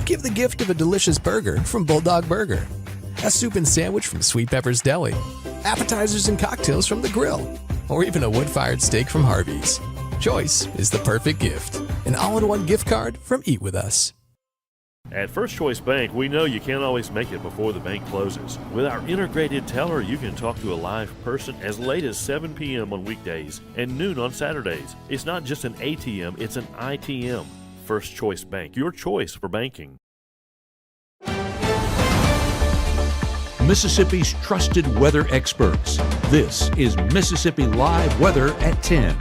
Give the gift of a delicious burger from Bulldog Burger, a soup and sandwich from Sweet Pepper's Deli, appetizers and cocktails from The Grill, or even a wood-fired steak from Harvey's. Choice is the perfect gift. An all-in-one gift card from Eat With Us. At First Choice Bank, we know you can't always make it before the bank closes. With our integrated teller, you can talk to a live person as late as 7 p.m. on weekdays and noon on Saturdays. It's not just an ATM, it's an ITM. First Choice Bank, your choice for banking. Mississippi's trusted weather experts. This is Mississippi Live Weather at 10.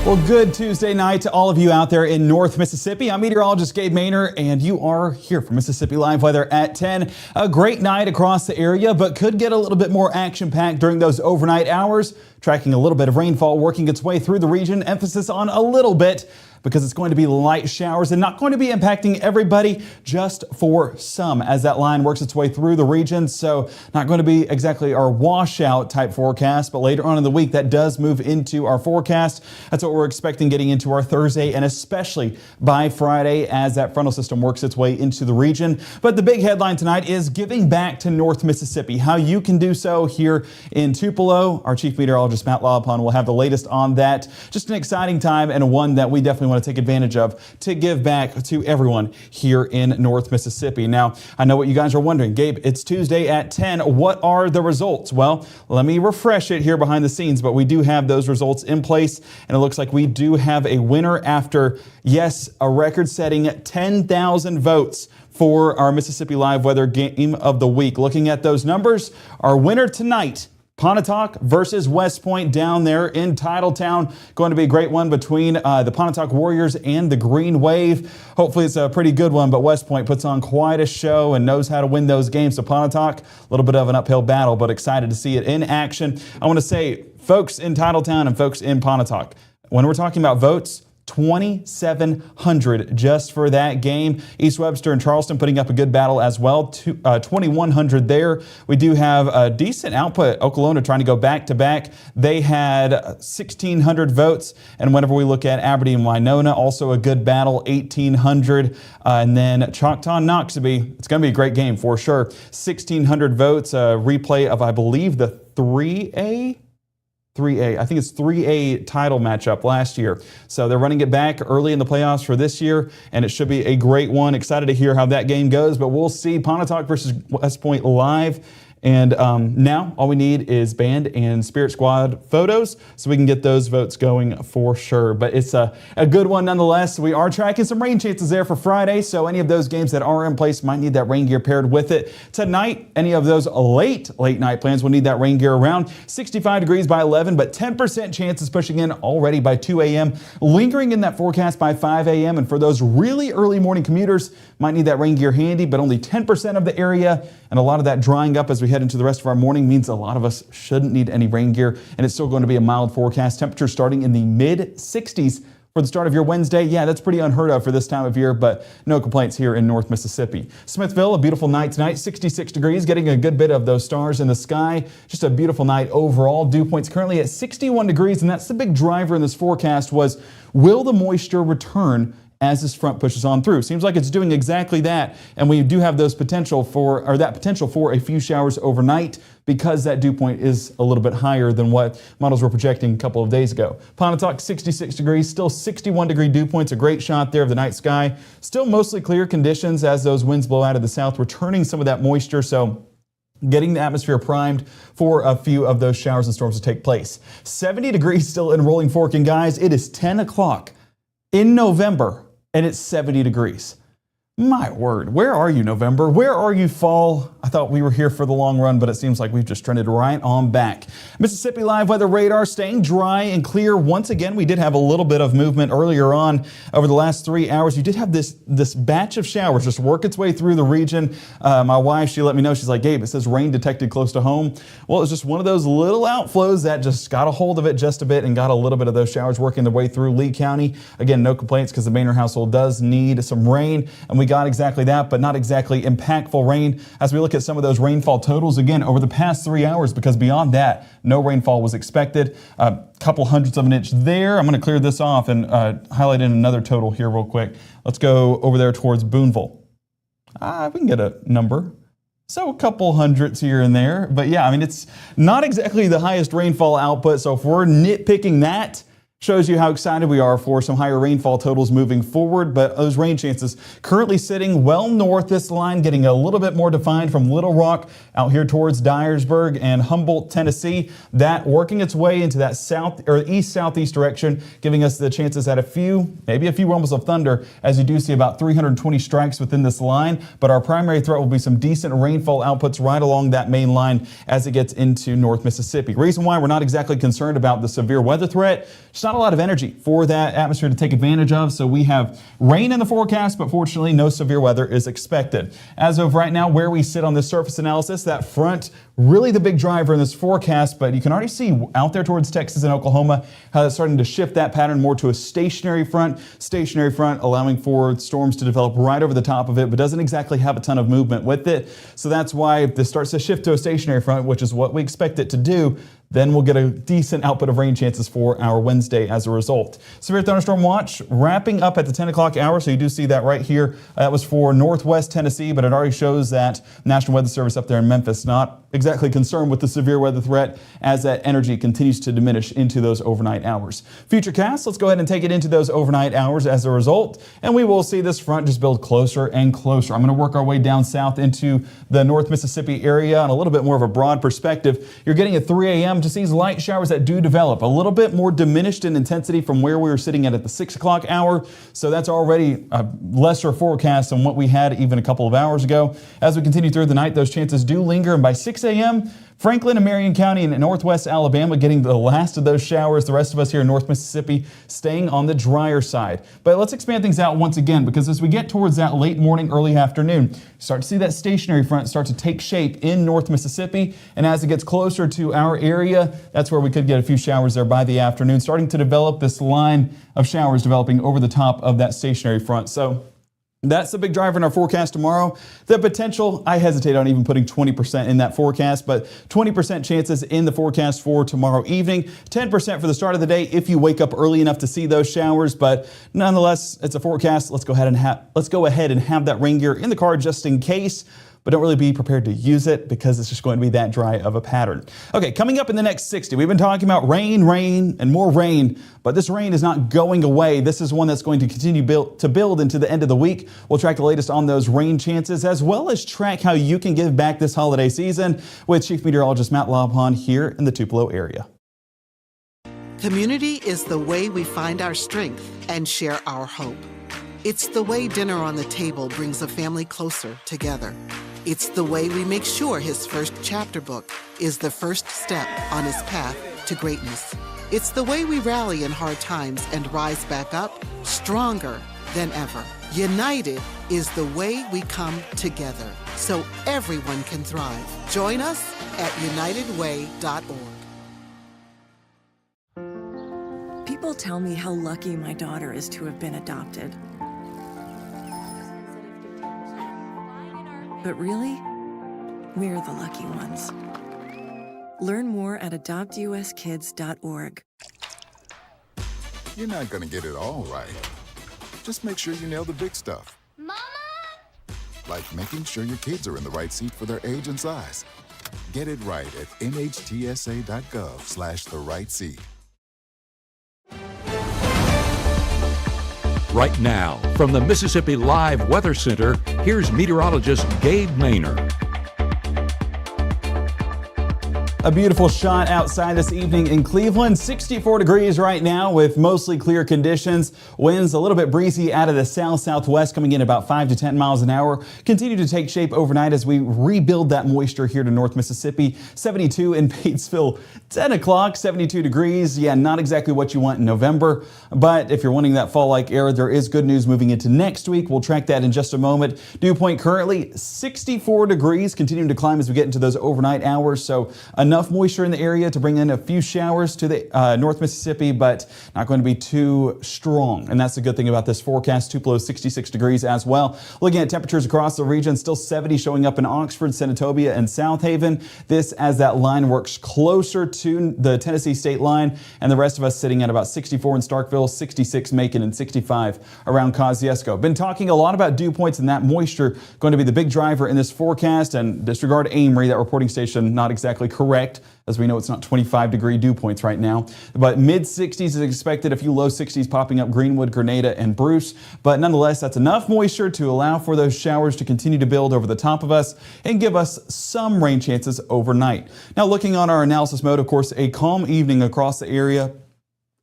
Well, good Tuesday night to all of you out there in North Mississippi. I'm meteorologist Gabe Maynor, and you are here for Mississippi Live Weather at 10. A great night across the area, but could get a little bit more action-packed during those overnight hours. Tracking a little bit of rainfall working its way through the region. Emphasis on a little bit, because it's going to be light showers and not going to be impacting everybody, just for some as that line works its way through the region. So not going to be exactly our washout type forecast, but later on in the week that does move into our forecast. That's what we're expecting getting into our Thursday and especially by Friday as that frontal system works its way into the region. But the big headline tonight is giving back to North Mississippi. How you can do so here in Tupelo. Our chief meteorologist Matt Lawpon will have the latest on that. Just an exciting time and one that we definitely want to take advantage of to give back to everyone here in North Mississippi. Now, I know what you guys are wondering. Gabe, it's Tuesday at 10. What are the results? Well, let me refresh it here behind the scenes, but we do have those results in place, and it looks like we do have a winner after, yes, a record-setting 10,000 votes for our Mississippi Live Weather Game of the Week. Looking at those numbers, our winner tonight, Pontotoc versus West Point down there in Titletown. Going to be a great one between the Pontotoc Warriors and the Green Wave. Hopefully it's a pretty good one, but West Point puts on quite a show and knows how to win those games. So Pontotoc, a little bit of an uphill battle, but excited to see it in action. I want to say, folks in Titletown and folks in Pontotoc, when we're talking about votes, 2,700 just for that game. East Webster and Charleston putting up a good battle as well. 2,100 there. We do have a decent output. Okolona trying to go back to back. They had 1,600 votes. And whenever we look at Aberdeen and Winona, also a good battle, 1,800. And then Choctaw and Noxubee, it's going to be a great game for sure. 1,600 votes. A replay of, I believe, the 3A. I think it's 3A title matchup last year. So they're running it back early in the playoffs for this year, and it should be a great one. Excited to hear how that game goes, but we'll see Pontotoc versus West Point live. And now all we need is band and Spirit Squad photos so we can get those votes going for sure. But it's a good one nonetheless. We are tracking some rain chances there for Friday, so any of those games that are in place might need that rain gear paired with it. Tonight, any of those late night plans will need that rain gear around. 65 degrees by 11, but 10% chances pushing in already by 2 a.m. Lingering in that forecast by 5 a.m. And for those really early morning commuters, might need that rain gear handy, but only 10% of the area, and a lot of that drying up as we head into the rest of our morning means a lot of us shouldn't need any rain gear, and it's still going to be a mild forecast. Temperatures starting in the mid-60s for the start of your Wednesday. Yeah, that's pretty unheard of for this time of year, but no complaints here in North Mississippi. Smithville, a beautiful night tonight, 66 degrees, getting a good bit of those stars in the sky. Just a beautiful night overall. Dew points currently at 61 degrees, and that's the big driver in this forecast was, will the moisture return as this front pushes on through? Seems like it's doing exactly that, and we do have those potential for a few showers overnight because that dew point is a little bit higher than what models were projecting a couple of days ago. Pontotoc, 66 degrees, still 61 degree dew points, a great shot there of the night sky. Still mostly clear conditions as those winds blow out of the south, returning some of that moisture, so getting the atmosphere primed for a few of those showers and storms to take place. 70 degrees still in Rolling Fork, and guys, it is 10 o'clock in November. And it's 70 degrees. My word, where are you, November? Where are you, fall? I thought we were here for the long run, but it seems like we've just trended right on back. Mississippi Live Weather Radar staying dry and clear once again. We did have a little bit of movement earlier on over the last 3 hours. You did have this batch of showers just work its way through the region. My wife, she let me know, she's like, Gabe, it says rain detected close to home. Well, it was just one of those little outflows that just got a hold of it just a bit and got a little bit of those showers working their way through Lee County. Again, no complaints because the Maynor household does need some rain, and we got exactly that, but not exactly impactful rain as we look at some of those rainfall totals again over the past 3 hours, because beyond that, no rainfall was expected. A couple hundredths of an inch there. I'm going to clear this off and highlight in another total here real quick. Let's go over there towards Boonville. We can get a number. So a couple hundredths here and there. But yeah, I mean, it's not exactly the highest rainfall output. So if we're nitpicking that, shows you how excited we are for some higher rainfall totals moving forward. But those rain chances currently sitting well north this line, getting a little bit more defined from Little Rock out here towards Dyersburg and Humboldt, Tennessee. That working its way into that south or east-southeast direction, giving us the chances at maybe a few rumbles of thunder, as you do see about 320 strikes within this line. But our primary threat will be some decent rainfall outputs right along that main line as it gets into North Mississippi. Reason why we're not exactly concerned about the severe weather threat, just not a lot of energy for that atmosphere to take advantage of. So we have rain in the forecast, but fortunately no severe weather is expected. As of right now, where we sit on this surface analysis, that front really the big driver in this forecast, but you can already see out there towards Texas and Oklahoma how it's starting to shift that pattern more to a stationary front allowing for storms to develop right over the top of it, but doesn't exactly have a ton of movement with it. So that's why if this starts to shift to a stationary front, which is what we expect it to do, then we'll get a decent output of rain chances for our Wednesday as a result. Severe thunderstorm watch wrapping up at the 10 o'clock hour, so you do see that right here. That was for Northwest Tennessee, but it already shows that National Weather Service up there in Memphis not exactly concerned with the severe weather threat as that energy continues to diminish into those overnight hours. Futurecast, let's go ahead and take it into those overnight hours as a result, and we will see this front just build closer and closer. I'm going to work our way down south into the North Mississippi area on a little bit more of a broad perspective. You're getting at 3 a.m. just these light showers that do develop, a little bit more diminished in intensity from where we were sitting at the 6 o'clock hour. So that's already a lesser forecast than what we had even a couple of hours ago. As we continue through the night, those chances do linger, and by 6 a.m., Franklin and Marion County and northwest Alabama getting the last of those showers. The rest of us here in North Mississippi staying on the drier side. But let's expand things out once again, because as we get towards that late morning, early afternoon, you start to see that stationary front start to take shape in North Mississippi. And as it gets closer to our area, that's where we could get a few showers there by the afternoon, starting to develop this line of showers developing over the top of that stationary front. So that's the big driver in our forecast tomorrow. The potential, I hesitate on even putting 20% in that forecast, but 20% chances in the forecast for tomorrow evening, 10% for the start of the day if you wake up early enough to see those showers. But nonetheless, it's a forecast. Let's go ahead and have that rain gear in the car just in case. But don't really be prepared to use it because it's just going to be that dry of a pattern. Okay, coming up in the next 60, we've been talking about rain, and more rain, but this rain is not going away. This is one that's going to continue to build into the end of the week. We'll track the latest on those rain chances, as well as track how you can give back this holiday season with Chief Meteorologist Matt Lobhon here in the Tupelo area. Community is the way we find our strength and share our hope. It's the way dinner on the table brings a family closer together. It's the way we make sure his first chapter book is the first step on his path to greatness. It's the way we rally in hard times and rise back up stronger than ever. United is the way we come together so everyone can thrive. Join us at unitedway.org. People tell me how lucky my daughter is to have been adopted. But really, we're the lucky ones. Learn more at adoptuskids.org. You're not going to get it all right. Just make sure you nail the big stuff. Mama! Like making sure your kids are in the right seat for their age and size. Get it right at nhtsa.gov/the right seat. Right now, from the Mississippi Live Weather Center, here's meteorologist Gabe Maynard. A beautiful shot outside this evening in Cleveland. 64 degrees right now with mostly clear conditions. Winds a little bit breezy out of the south-southwest coming in about 5 to 10 miles an hour. Continue to take shape overnight as we rebuild that moisture here to North Mississippi. 72 in Batesville, 10 o'clock, 72 degrees. Yeah, not exactly what you want in November, but if you're wanting that fall-like air, there is good news moving into next week. We'll track that in just a moment. Dew point currently 64 degrees, continuing to climb as we get into those overnight hours. So a enough moisture in the area to bring in a few showers to the North Mississippi, but not going to be too strong. And that's the good thing about this forecast. Tupelo 66 degrees as well. Looking at temperatures across the region, still 70 showing up in Oxford, Senatobia, and South Haven. This as that line works closer to the Tennessee state line, and the rest of us sitting at about 64 in Starkville, 66 Macon, and 65 around Kosciuszko. Been talking a lot about dew points, and that moisture going to be the big driver in this forecast. And disregard Amory, that reporting station not exactly correct, as we know it's not 25-degree dew points right now. But mid-60s is expected, a few low 60s popping up Greenwood, Grenada, and Bruce. But nonetheless, that's enough moisture to allow for those showers to continue to build over the top of us and give us some rain chances overnight. Now, looking on our analysis mode, of course, a calm evening across the area,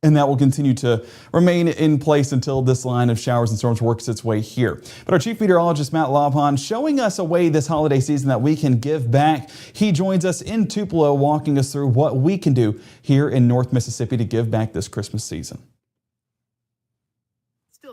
and that will continue to remain in place until this line of showers and storms works its way here. But our chief meteorologist, Matt Lobhon, showing us a way this holiday season that we can give back. He joins us in Tupelo, walking us through what we can do here in North Mississippi to give back this Christmas season.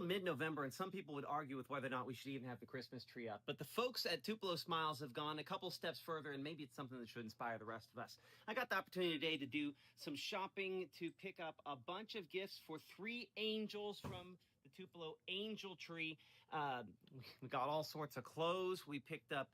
Mid-November, and some people would argue with whether or not we should even have the Christmas tree up. But the folks at Tupelo Smiles have gone a couple steps further, and maybe it's something that should inspire the rest of us. I got the opportunity today to do some shopping to pick up a bunch of gifts for 3 angels from the Tupelo Angel Tree. We got all sorts of clothes. We picked up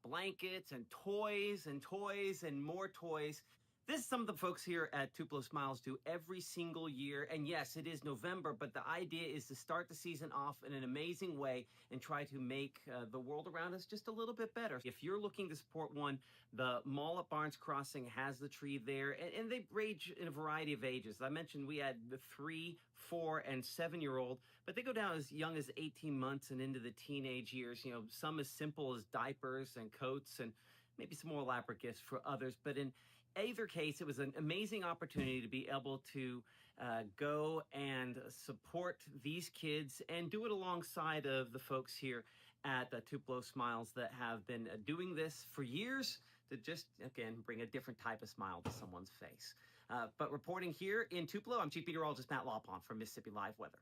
blankets and toys and more toys. This is some of the folks here at Tupelo Smiles do every single year. And yes, it is November, but the idea is to start the season off in an amazing way and try to make the world around us just a little bit better. If you're looking to support one, the mall at Barnes Crossing has the tree there, and they range in a variety of ages. I mentioned we had the 3, 4, and 7-year-old, but they go down as young as 18 months and into the teenage years. You know, some as simple as diapers and coats, and maybe some more elaborate gifts for others. But in either case, it was an amazing opportunity to be able to go and support these kids and do it alongside of the folks here at Tupelo Smiles that have been doing this for years to just, again, bring a different type of smile to someone's face. But reporting here in Tupelo, I'm Chief Meteorologist Matt Lawpon from Mississippi Live Weather.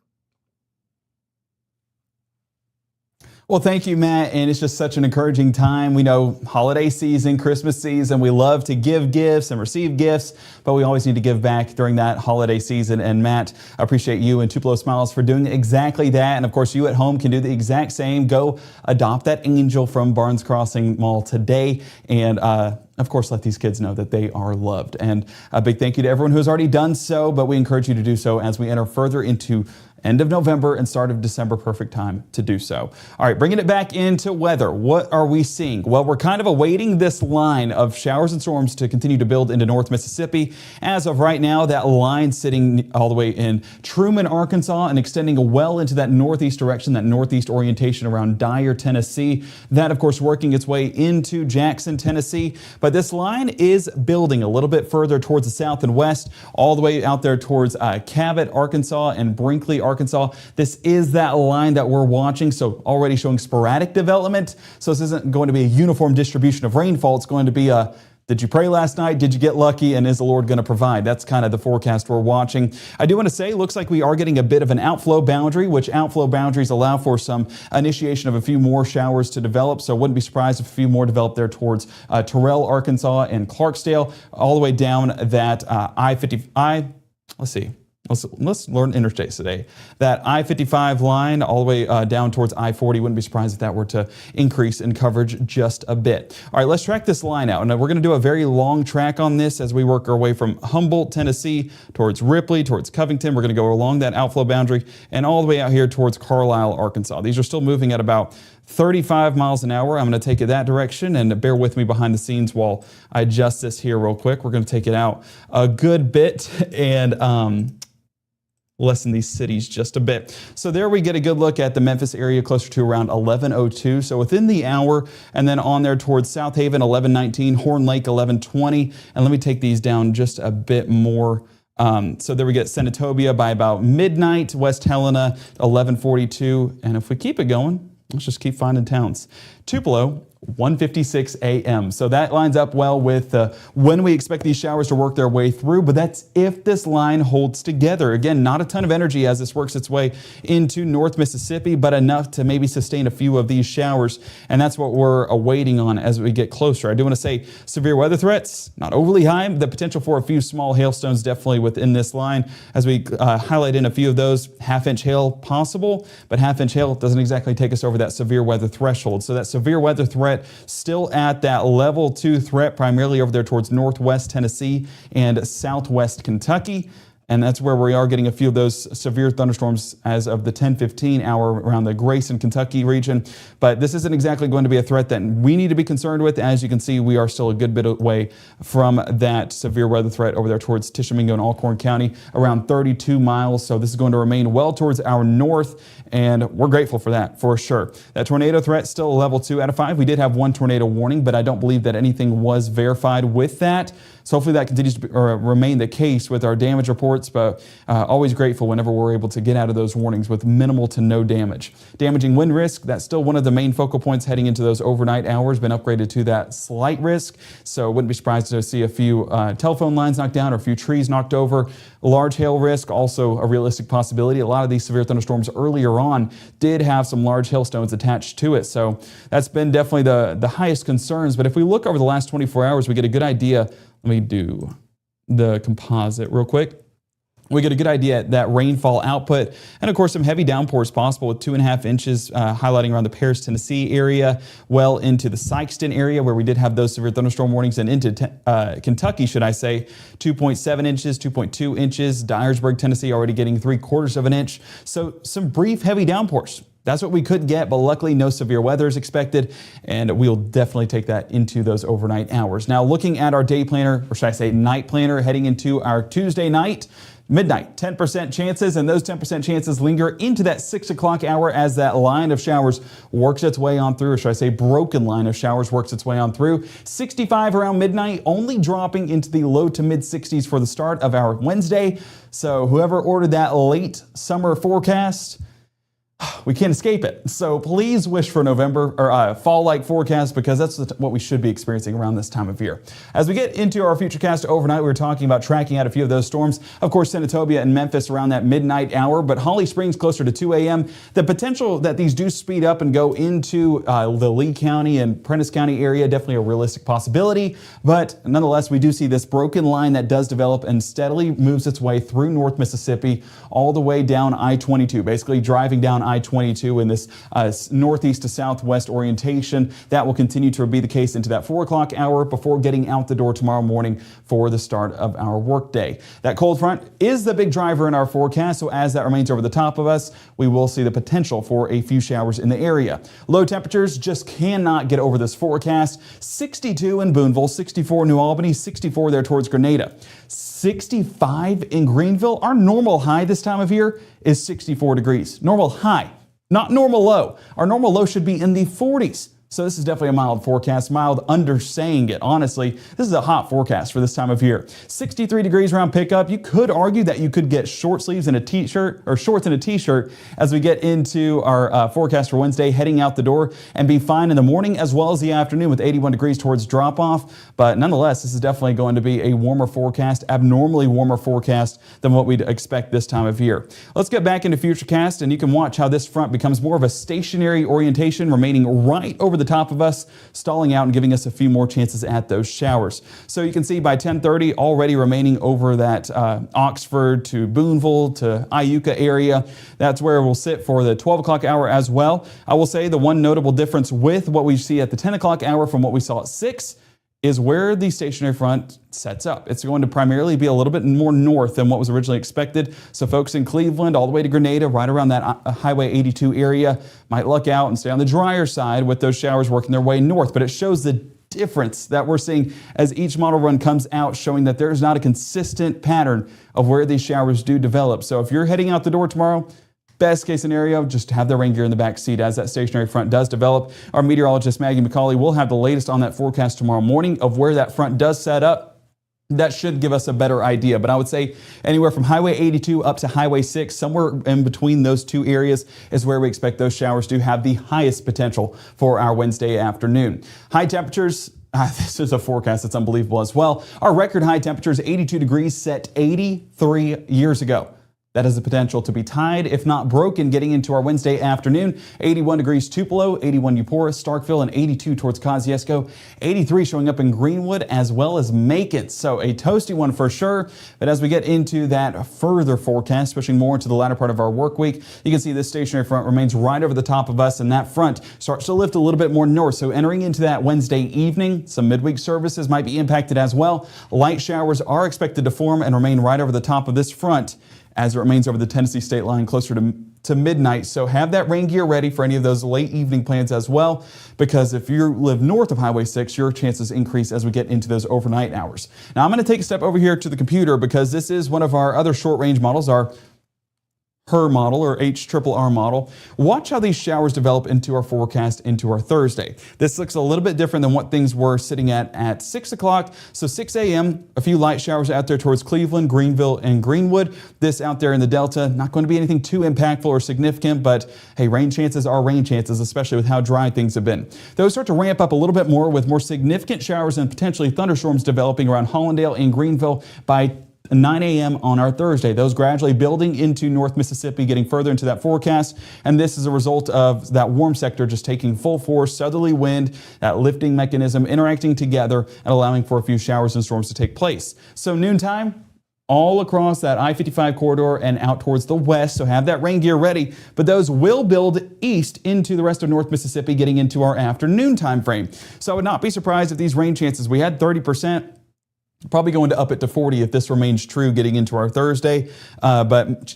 Well, thank you, Matt. And it's just such an encouraging time. We know holiday season, Christmas season, we love to give gifts and receive gifts, but we always need to give back during that holiday season. And Matt, I appreciate you and Tupelo Smiles for doing exactly that. And of course, you at home can do the exact same. Go adopt that angel from Barnes Crossing Mall today. And of course, let these kids know that they are loved. And a big thank you to everyone who has already done so, but we encourage you to do so as we enter further into end of November and start of December, perfect time to do so. All right, bringing it back into weather. What are we seeing? Well, we're kind of awaiting this line of showers and storms to continue to build into North Mississippi. As of right now, that line sitting all the way in Truman, Arkansas, and extending well into that northeast direction, that northeast orientation around Dyer, Tennessee. That, of course, working its way into Jackson, Tennessee. But this line is building a little bit further towards the south and west, all the way out there towards Cabot, Arkansas, and Brinkley, Arkansas. This is that line that we're watching, so already showing sporadic development. So this isn't going to be a uniform distribution of rainfall. It's going to be a, did you pray last night? Did you get lucky? And is the Lord going to provide? That's kind of the forecast we're watching. I do want to say, looks like we are getting a bit of an outflow boundary, which outflow boundaries allow for some initiation of a few more showers to develop. So wouldn't be surprised if a few more develop there towards Terrell, Arkansas, and Clarksdale, all the way down that Let's learn interstates today. That I-55 line all the way down towards I-40. Wouldn't be surprised if that were to increase in coverage just a bit. All right, let's track this line out. And we're going to do a very long track on this as we work our way from Humboldt, Tennessee, towards Ripley, towards Covington. We're going to go along that outflow boundary and all the way out here towards Carlisle, Arkansas. These are still moving at about 35 miles an hour. I'm going to take it that direction, and bear with me behind the scenes while I adjust this here real quick. We're going to take it out a good bit and lessen these cities just a bit. So there we get a good look at the Memphis area closer to around 11:02. So within the hour, and then on there towards South Haven, 11:19, Horn Lake, 11:20. And let me take these down just a bit more. So there we get Senatobia by about midnight, West Helena, 11:42. And if we keep it going, let's just keep finding towns. Tupelo, 1:56 a.m. So that lines up well with when we expect these showers to work their way through, but that's if this line holds together. Again, not a ton of energy as this works its way into North Mississippi, but enough to maybe sustain a few of these showers, and that's what we're awaiting on as we get closer. I do want to say severe weather threats, not overly high. The potential for a few small hailstones definitely within this line as we highlight in a few of those. Half-inch hail possible, but half-inch hail doesn't exactly take us over that severe weather threshold. So that severe weather threat still at that level 2 threat, primarily over there towards northwest Tennessee and southwest Kentucky. And that's where we are getting a few of those severe thunderstorms as of the 10:15 hour around the Grayson, Kentucky region. But this isn't exactly going to be a threat that we need to be concerned with. As you can see, we are still a good bit away from that severe weather threat over there towards Tishomingo and Alcorn County, around 32 miles. So this is going to remain well towards our north, and we're grateful for that for sure. That tornado threat still a level 2 out of 5. We did have one tornado warning, but I don't believe that anything was verified with that. So hopefully that continues to remain the case with our damage reports, but always grateful whenever we're able to get out of those warnings with minimal to no damage. Damaging wind risk, that's still one of the main focal points heading into those overnight hours, been upgraded to that slight risk. So wouldn't be surprised to see a few telephone lines knocked down or a few trees knocked over. Large hail risk, also a realistic possibility. A lot of these severe thunderstorms earlier on did have some large hailstones attached to it. So that's been definitely the highest concerns. But if we look over the last 24 hours, we get a good idea. Let me do the composite real quick. We get a good idea at that rainfall output, and of course some heavy downpours possible with 2.5 inches highlighting around the Paris, Tennessee area, well into the Sykeston area where we did have those severe thunderstorm warnings, and into Kentucky, should I say, 2.7 inches, 2.2 inches, Dyersburg, Tennessee already getting 3/4 of an inch. So some brief heavy downpours. That's what we could get, but luckily no severe weather is expected, and we'll definitely take that into those overnight hours. Now looking at our day planner, or should I say night planner, heading into our Tuesday night, midnight, 10% chances, and those 10% chances linger into that 6 o'clock hour as that line of showers works its way on through, or should I say broken line of showers works its way on through. 65 around midnight, only dropping into the low to mid 60s for the start of our Wednesday. So whoever ordered that late summer forecast, we can't escape it. So please wish for November or fall-like forecast, because that's what we should be experiencing around this time of year. As we get into our futurecast overnight, we were talking about tracking out a few of those storms. Of course, Senatobia and Memphis around that midnight hour, but Holly Springs closer to 2 a.m. The potential that these do speed up and go into the Lee County and Prentiss County area, definitely a realistic possibility. But nonetheless, we do see this broken line that does develop and steadily moves its way through North Mississippi all the way down I-22, basically driving down I-22 in this northeast to southwest orientation. That will continue to be the case into that 4 o'clock hour before getting out the door tomorrow morning for the start of our workday. That cold front is the big driver in our forecast, so as that remains over the top of us, we will see the potential for a few showers in the area. Low temperatures just cannot get over this forecast. 62 in Booneville, 64 in New Albany, 64 there towards Grenada. 65 in Greenville. Our normal high this time of year is 64 degrees. Normal high, not normal low. Our normal low should be in the 40s. So this is definitely a mild forecast, mild undersaying it. Honestly, this is a hot forecast for this time of year. 63 degrees around pickup. You could argue that you could get short sleeves and a t-shirt, or shorts and a t-shirt, as we get into our forecast for Wednesday, heading out the door, and be fine in the morning as well as the afternoon with 81 degrees towards drop off. But nonetheless, this is definitely going to be a warmer forecast, abnormally warmer forecast than what we'd expect this time of year. Let's get back into Futurecast, and you can watch how this front becomes more of a stationary orientation, remaining right over the top of us, stalling out and giving us a few more chances at those showers. So you can see by 10:30 already remaining over that Oxford to Booneville to Iuka area. That's where we'll sit for the 12 o'clock hour as well. I will say the one notable difference with what we see at the 10 o'clock hour from what we saw at 6 is where the stationary front sets up. It's going to primarily be a little bit more north than what was originally expected. So folks in Cleveland all the way to Grenada, right around that Highway 82 area, might luck out and stay on the drier side with those showers working their way north. But it shows the difference that we're seeing as each model run comes out, showing that there's not a consistent pattern of where these showers do develop. So if you're heading out the door tomorrow, best case scenario, just have the rain gear in the back seat as that stationary front does develop. Our meteorologist Maggie McCauley will have the latest on that forecast tomorrow morning of where that front does set up. that should give us a better idea. But I would say anywhere from Highway 82 up to Highway 6, somewhere in between those two areas is where we expect those showers to have the highest potential for our Wednesday afternoon. High temperatures. This is a forecast that's unbelievable as well. Our record high temperatures, 82 degrees, set 83 years ago. That has the potential to be tied, if not broken, getting into our Wednesday afternoon. 81 degrees Tupelo, 81 Eupora, Starkville, and 82 towards Kosciuszko. 83 showing up in Greenwood as well as Macon. So a toasty one for sure. But as we get into that further forecast, pushing more into the latter part of our work week, you can see this stationary front remains right over the top of us, and that front starts to lift a little bit more north. So entering into that Wednesday evening, some midweek services might be impacted as well. Light showers are expected to form and remain right over the top of this front as it remains over the Tennessee state line closer to midnight. So have that rain gear ready for any of those late evening plans as well, because if you live north of Highway 6, your chances increase as we get into those overnight hours. Now I'm going to take a step over here to the computer because this is one of our other short range models, our HRR model or HRRR model. Watch how these showers develop into our forecast into our Thursday. This looks a little bit different than what things were sitting at 6 o'clock. So 6 a.m., a few light showers out there towards Cleveland, Greenville, and Greenwood. This out there in the Delta, not going to be anything too impactful or significant, but hey, rain chances are rain chances, especially with how dry things have been. Those start to ramp up a little bit more with more significant showers and potentially thunderstorms developing around Hollandale and Greenville by 9 a.m. on our Thursday. Those gradually building into North Mississippi, getting further into that forecast. And this is a result of that warm sector just taking full force, southerly wind, that lifting mechanism interacting together and allowing for a few showers and storms to take place. So noontime, all across that I-55 corridor and out towards the west. So have that rain gear ready, but those will build east into the rest of North Mississippi getting into our afternoon time frame. So I would not be surprised if these rain chances, we had 30%. Probably going to up it to 40 if this remains true getting into our Thursday. But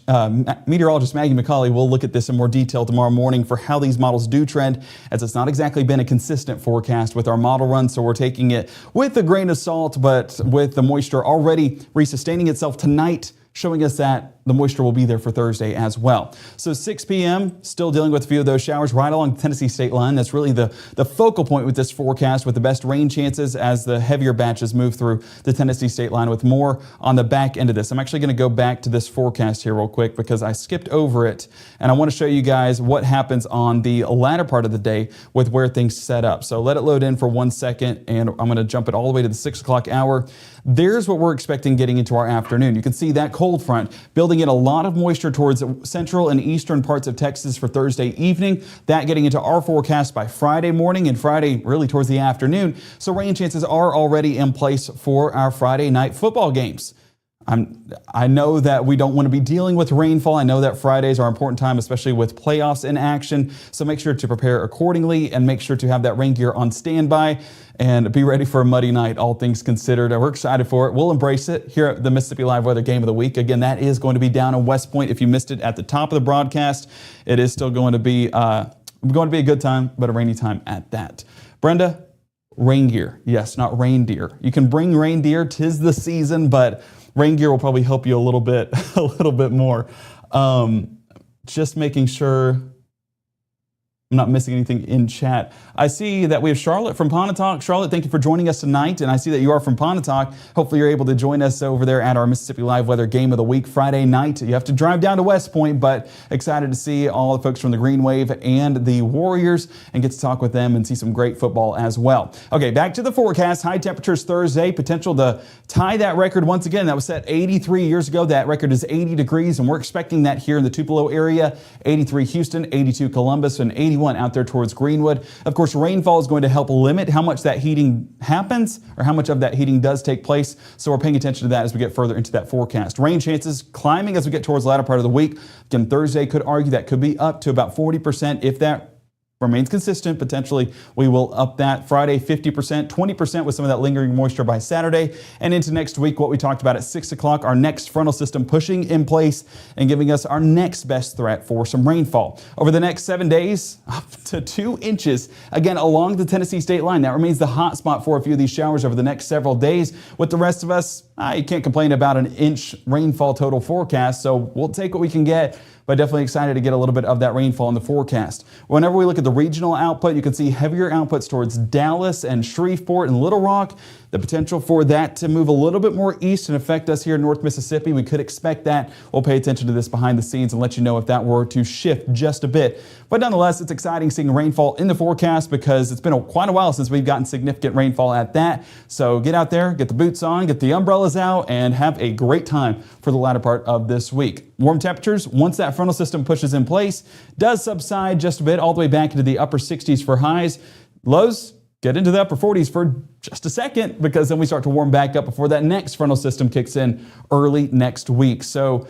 meteorologist Maggie McCauley will look at this in more detail tomorrow morning for how these models do trend, as it's not exactly been a consistent forecast with our model run. So we're taking it with a grain of salt, but with the moisture already resustaining itself tonight, showing us that the moisture will be there for Thursday as well. So 6 p.m., still dealing with a few of those showers right along the Tennessee state line. That's really the focal point with this forecast, with the best rain chances as the heavier batches move through the Tennessee state line, with more on the back end of this. I'm actually going to go back to this forecast here real quick because I skipped over it, and I want to show you guys what happens on the latter part of the day with where things set up. So let it load in for 1 second, and I'm going to jump it all the way to the 6 o'clock hour. There's what we're expecting getting into our afternoon. You can see that cold front building in a lot of moisture towards central and eastern parts of Texas for Thursday evening. That getting into our forecast by Friday morning and Friday really towards the afternoon. So rain chances are already in place for our Friday night football games. I know that we don't want to be dealing with rainfall. I know that Fridays are an important time, especially with playoffs in action. So make sure to prepare accordingly and make sure to have that rain gear on standby and be ready for a muddy night, all things considered. We're excited for it. We'll embrace it here at the Mississippi Live Weather Game of the Week. Again, that is going to be down in West Point. If you missed it at the top of the broadcast, it is still going to be a good time, but a rainy time at that. Brenda, rain gear. Yes, not reindeer. You can bring reindeer, 'tis the season, but rain gear will probably help you a little bit more. Just making sure I'm not missing anything in chat. I see that we have Charlotte from Pontotoc. Charlotte, thank you for joining us tonight. And I see that you are from Pontotoc. Hopefully you're able to join us over there at our Mississippi Live Weather Game of the Week Friday night. You have to drive down to West Point, but excited to see all the folks from the Green Wave and the Warriors and get to talk with them and see some great football as well. Okay, back to the forecast. High temperatures Thursday, potential to tie that record once again. That was set 83 years ago. That record is 80 degrees, and we're expecting that here in the Tupelo area. 83 Houston, 82 Columbus, and 81 out there towards Greenwood. Of course, rainfall is going to help limit how much that heating happens or how much of that heating does take place. So we're paying attention to that as we get further into that forecast. Rain chances climbing as we get towards the latter part of the week. Again, Thursday could argue that could be up to about 40% if that remains consistent. Potentially, we will up that. Friday, 50%, 20% with some of that lingering moisture by Saturday. And into next week, what we talked about at 6 o'clock, our next frontal system pushing in place and giving us our next best threat for some rainfall. Over the next 7 days, up to 2 inches, again, along the Tennessee state line. That remains the hot spot for a few of these showers over the next several days. With the rest of us, you can't complain about an inch rainfall total forecast, so we'll take what we can get. but definitely excited to get a little bit of that rainfall in the forecast. Whenever we look at the regional output, you can see heavier outputs towards Dallas and Shreveport and Little Rock. The potential for that to move a little bit more east and affect us here in North Mississippi. We could expect that. We'll pay attention to this behind the scenes and let you know if that were to shift just a bit. But nonetheless, it's exciting seeing rainfall in the forecast because it's been quite a while since we've gotten significant rainfall at that. So get out there, get the boots on, get the umbrellas out, and have a great time for the latter part of this week. Warm temperatures, once that frontal system pushes in place, does subside just a bit, all the way back into the upper 60s for highs. Lows get into the upper 40s for just a second, because then we start to warm back up before that next frontal system kicks in early next week. So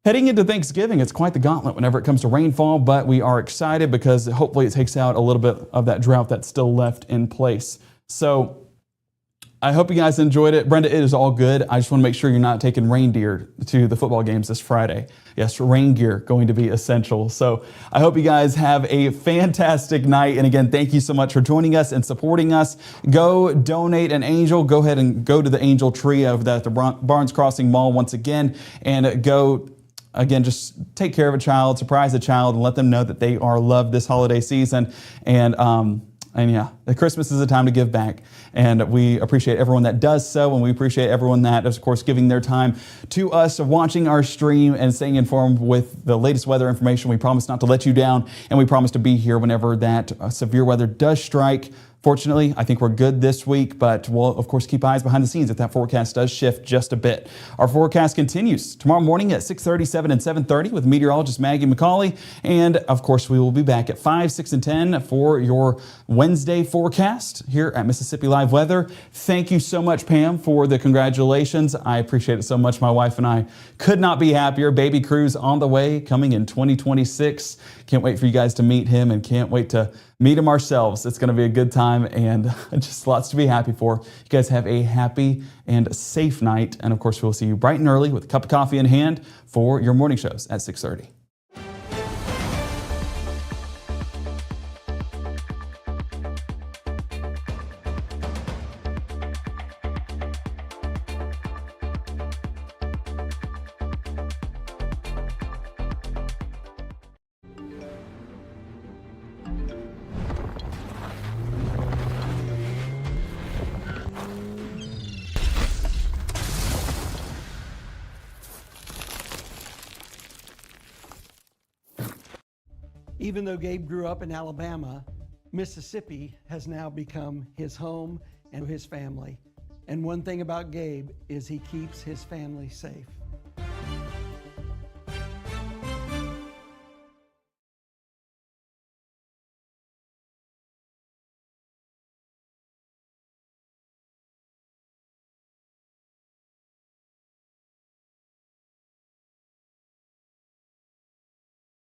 heading into Thanksgiving, it's quite the gauntlet whenever it comes to rainfall, but we are excited because hopefully it takes out a little bit of that drought that's still left in place. So I hope you guys enjoyed it. Brenda, it is all good. I just want to make sure you're not taking reindeer to the football games this Friday. Yes, rain gear going to be essential. So I hope you guys have a fantastic night. And again, thank you so much for joining us and supporting us. Go donate an angel. Go ahead and go to the Angel Tree over there at the Barnes Crossing Mall once again, and go again, just take care of a child, surprise a child, and let them know that they are loved this holiday season. And yeah, Christmas is a time to give back, and we appreciate everyone that does so, and we appreciate everyone that is, of course, giving their time to us, watching our stream and staying informed with the latest weather information. We promise not to let you down, and we promise to be here whenever that severe weather does strike. Fortunately, I think we're good this week, but we'll, of course, keep eyes behind the scenes if that forecast does shift just a bit. Our forecast continues tomorrow morning at 6:37 and 7:30 with meteorologist Maggie McCauley. And, of course, we will be back at 5, 6, and 10 for your Wednesday forecast here at Mississippi Live Weather. Thank you so much, Pam, for the congratulations. I appreciate it so much. My wife and I could not be happier. Baby Cruz on the way, coming in 2026. Can't wait for you guys to meet him, and can't wait to meet him ourselves. It's going to be a good time, and just lots to be happy for. You guys have a happy and safe night. And of course, we'll see you bright and early with a cup of coffee in hand for your morning shows at 6:30. Even though Gabe grew up in Alabama, Mississippi has now become his home and his family. And one thing about Gabe is he keeps his family safe.